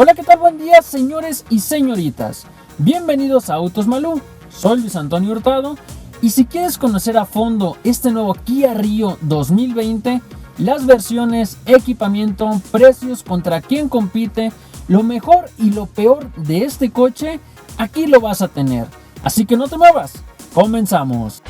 Hola, ¿qué tal? Buen día, señores y señoritas. Bienvenidos a Autos Malú. Soy Luis Antonio Hurtado y si quieres conocer a fondo este nuevo Kia Rio 2020, las versiones, equipamiento, precios, contra quién compite, lo mejor y lo peor de este coche, aquí lo vas a tener. Así que no te muevas, comenzamos.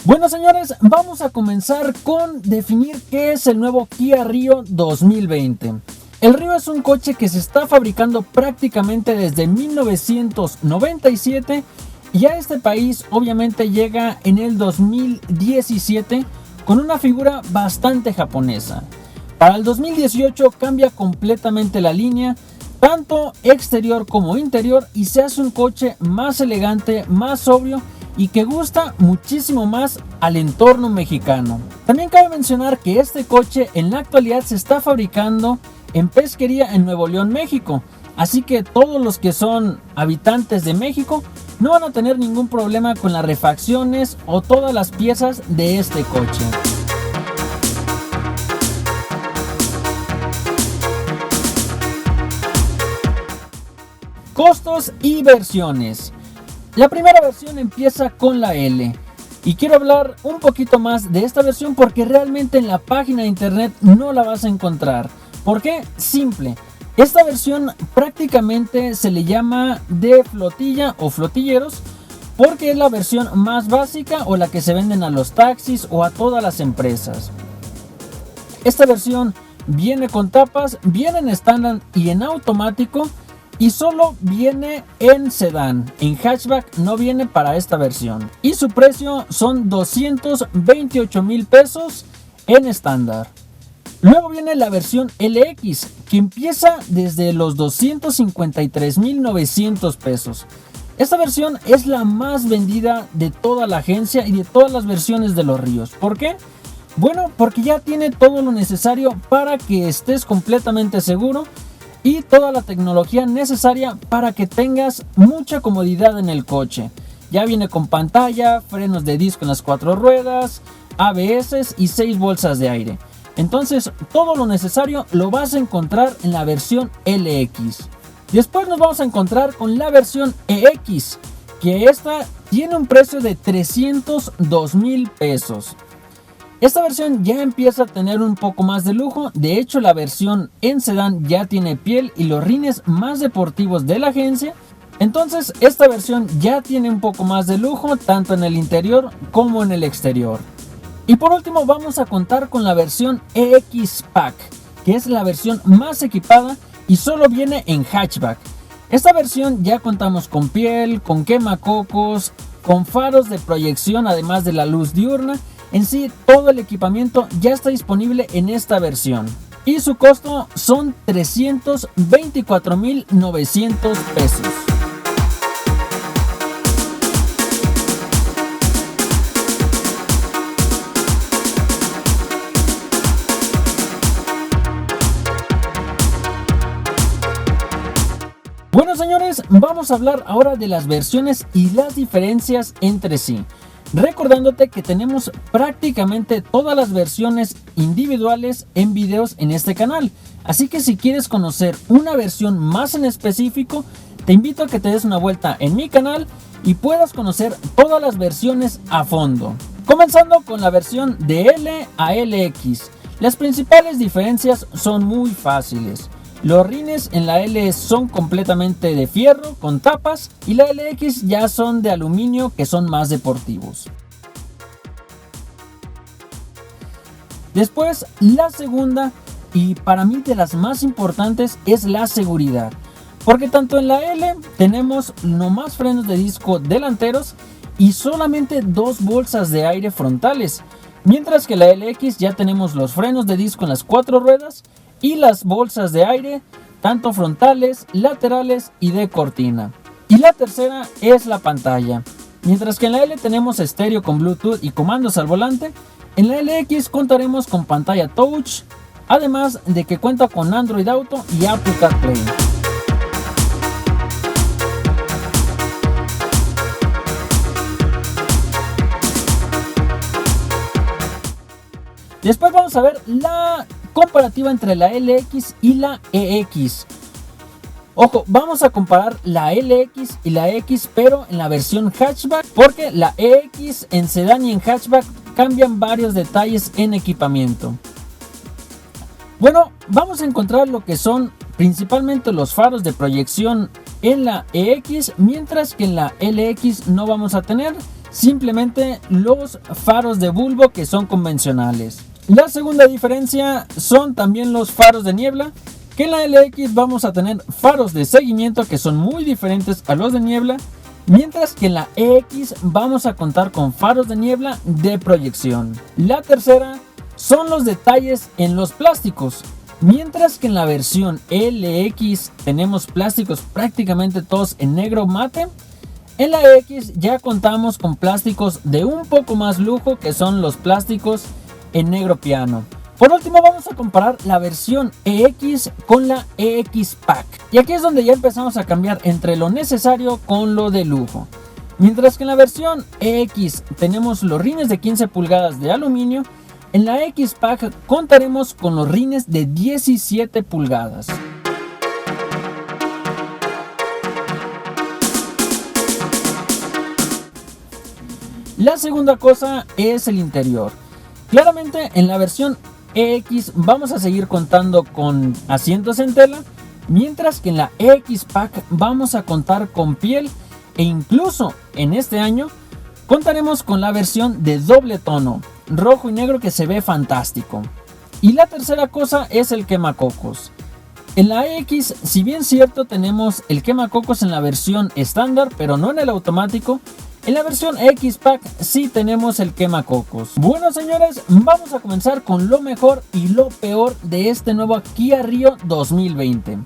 Bueno, señores, vamos a comenzar con definir qué es el nuevo Kia Rio 2020. El Rio es un coche que se está fabricando prácticamente desde 1997 y a este país obviamente llega en el 2017 con una figura bastante japonesa. Para el 2018 cambia completamente la línea, tanto exterior como interior, y se hace un coche más elegante, más sobrio y que gusta muchísimo más al entorno mexicano. También cabe mencionar que este coche en la actualidad se está fabricando en Pesquería en Nuevo León, México. Así que todos los que son habitantes de México no van a tener ningún problema con las refacciones o todas las piezas de este coche. Costos y versiones. La primera versión empieza con la L y quiero hablar un poquito más de esta versión porque realmente en la página de internet no la vas a encontrar. ¿Por qué? Simple. Esta versión prácticamente se le llama de flotilla o flotilleros porque es la versión más básica o la que se venden a los taxis o a todas las empresas. Esta versión viene con tapas, viene en estándar y en automático. Y solo viene en sedán, en hatchback no viene para esta versión. Y su precio son 228,000 pesos en estándar. Luego viene la versión LX, que empieza desde los 253,900 pesos. Esta versión es la más vendida de toda la agencia y de todas las versiones de los Ríos. ¿Por qué? Bueno, porque ya tiene todo lo necesario para que estés completamente seguro y toda la tecnología necesaria para que tengas mucha comodidad en el coche. Ya viene con pantalla, frenos de disco en las 4 ruedas, ABS y 6 bolsas de aire. Entonces todo lo necesario lo vas a encontrar en la versión LX. Después nos vamos a encontrar con la versión EX, que esta tiene un precio de 302,000 pesos. Esta versión ya empieza a tener un poco más de lujo. De hecho, la versión en sedán ya tiene piel y los rines más deportivos de la agencia. Entonces esta versión ya tiene un poco más de lujo tanto en el interior como en el exterior. Y por último vamos a contar con la versión EX Pack, que es la versión más equipada y solo viene en hatchback. Esta versión ya contamos con piel, con quemacocos, con faros de proyección además de la luz diurna. En sí, todo el equipamiento ya está disponible en esta versión. Y su costo son 324,900 pesos. Bueno, señores, vamos a hablar ahora de las versiones y las diferencias entre sí. Recordándote que tenemos prácticamente todas las versiones individuales en videos en este canal. Así que si quieres conocer una versión más en específico, te invito a que te des una vuelta en mi canal y puedas conocer todas las versiones a fondo. Comenzando con la versión de L a LX. Las principales diferencias son muy fáciles. Los rines en la L son completamente de fierro con tapas y la LX ya son de aluminio, que son más deportivos. Después, la segunda y para mí de las más importantes es la seguridad, porque tanto en la L tenemos nomás frenos de disco delanteros y solamente 2 bolsas de aire frontales, mientras que en la LX ya tenemos los frenos de disco en las 4 ruedas y las bolsas de aire tanto frontales, laterales y de cortina. Y la tercera es la pantalla. Mientras que en la L tenemos estéreo con Bluetooth y comandos al volante, en la LX contaremos con pantalla touch, además de que cuenta con Android Auto y Apple CarPlay. Después vamos a ver la comparativa entre la LX y la EX. Ojo, vamos a comparar la LX y la X, pero en la versión hatchback, porque la EX en sedán y en hatchback cambian varios detalles en equipamiento. Bueno, vamos a encontrar lo que son principalmente los faros de proyección en la EX, mientras que en la LX no vamos a tener, simplemente los faros de bulbo que son convencionales. La segunda diferencia son también los faros de niebla, que en la LX vamos a tener faros de seguimiento que son muy diferentes a los de niebla, mientras que en la EX vamos a contar con faros de niebla de proyección. La tercera son los detalles en los plásticos. Mientras que en la versión LX tenemos plásticos prácticamente todos en negro mate, en la X ya contamos con plásticos de un poco más lujo, que son los plásticos en negro piano. Por último vamos a comparar la versión EX con la EX Pack, y aquí es donde ya empezamos a cambiar entre lo necesario con lo de lujo. Mientras que en la versión EX tenemos los rines de 15 pulgadas de aluminio, en la X Pack contaremos con los rines de 17 pulgadas. La segunda cosa es el interior. Claramente en la versión EX vamos a seguir contando con asientos en tela, mientras que en la EX Pack vamos a contar con piel, e incluso en este año contaremos con la versión de doble tono, rojo y negro, que se ve fantástico. Y la tercera cosa es el quemacocos. En la EX, si bien cierto, tenemos el quemacocos en la versión estándar, pero no en el automático. En la versión X Pack sí tenemos el quemacocos. Bueno, señores, vamos a comenzar con lo mejor y lo peor de este nuevo Kia Rio 2020.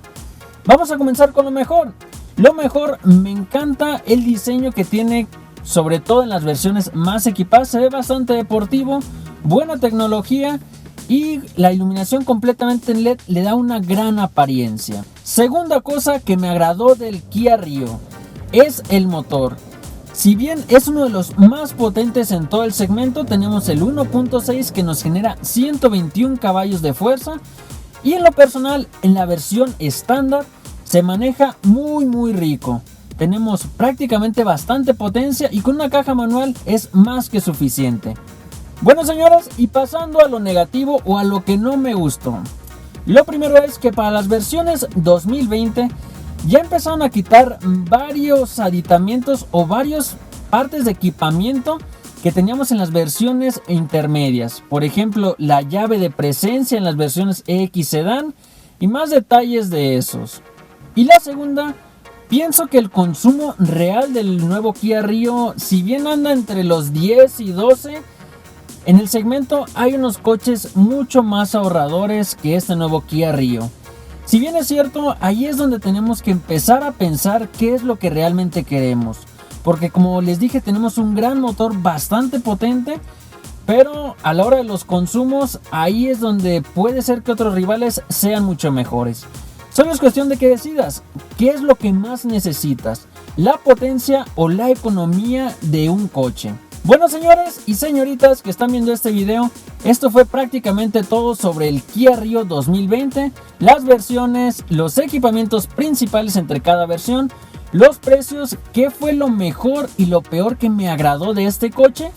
Vamos a comenzar con lo mejor. Lo mejor, me encanta el diseño que tiene, sobre todo en las versiones más equipadas. Se ve bastante deportivo, buena tecnología, y la iluminación completamente en LED le da una gran apariencia. Segunda cosa que me agradó del Kia Rio es el motor. Si bien es uno de los más potentes en todo el segmento, tenemos el 1.6 que nos genera 121 caballos de fuerza, y en lo personal en la versión estándar se maneja muy rico. Tenemos prácticamente bastante potencia y con una caja manual es más que suficiente. Bueno, señores, y pasando a lo negativo o a lo que no me gustó. Lo primero es que para las versiones 2020 ya empezaron a quitar varios aditamentos o varias partes de equipamiento que teníamos en las versiones intermedias. Por ejemplo, la llave de presencia en las versiones EX Sedan y más detalles de esos. Y la segunda, pienso que el consumo real del nuevo Kia Rio, si bien anda entre los 10 y 12, en el segmento hay unos coches mucho más ahorradores que este nuevo Kia Rio. Si bien es cierto, ahí es donde tenemos que empezar a pensar qué es lo que realmente queremos. Porque como les dije, tenemos un gran motor bastante potente, pero a la hora de los consumos, ahí es donde puede ser que otros rivales sean mucho mejores. Solo es cuestión de que decidas qué es lo que más necesitas, la potencia o la economía de un coche. Bueno, señores y señoritas que están viendo este video, esto fue prácticamente todo sobre el Kia Rio 2020, las versiones, los equipamientos principales entre cada versión, los precios, qué fue lo mejor y lo peor que me agradó de este coche.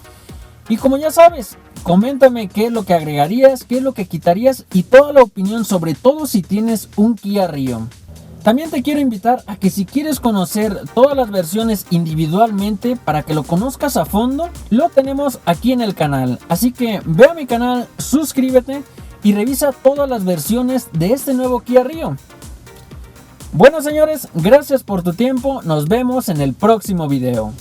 Y como ya sabes, coméntame qué es lo que agregarías, qué es lo que quitarías y toda la opinión, sobre todo si tienes un Kia Rio. También te quiero invitar a que si quieres conocer todas las versiones individualmente para que lo conozcas a fondo, lo tenemos aquí en el canal. Así que ve a mi canal, suscríbete y revisa todas las versiones de este nuevo Kia Rio. Bueno, señores, gracias por tu tiempo, nos vemos en el próximo video.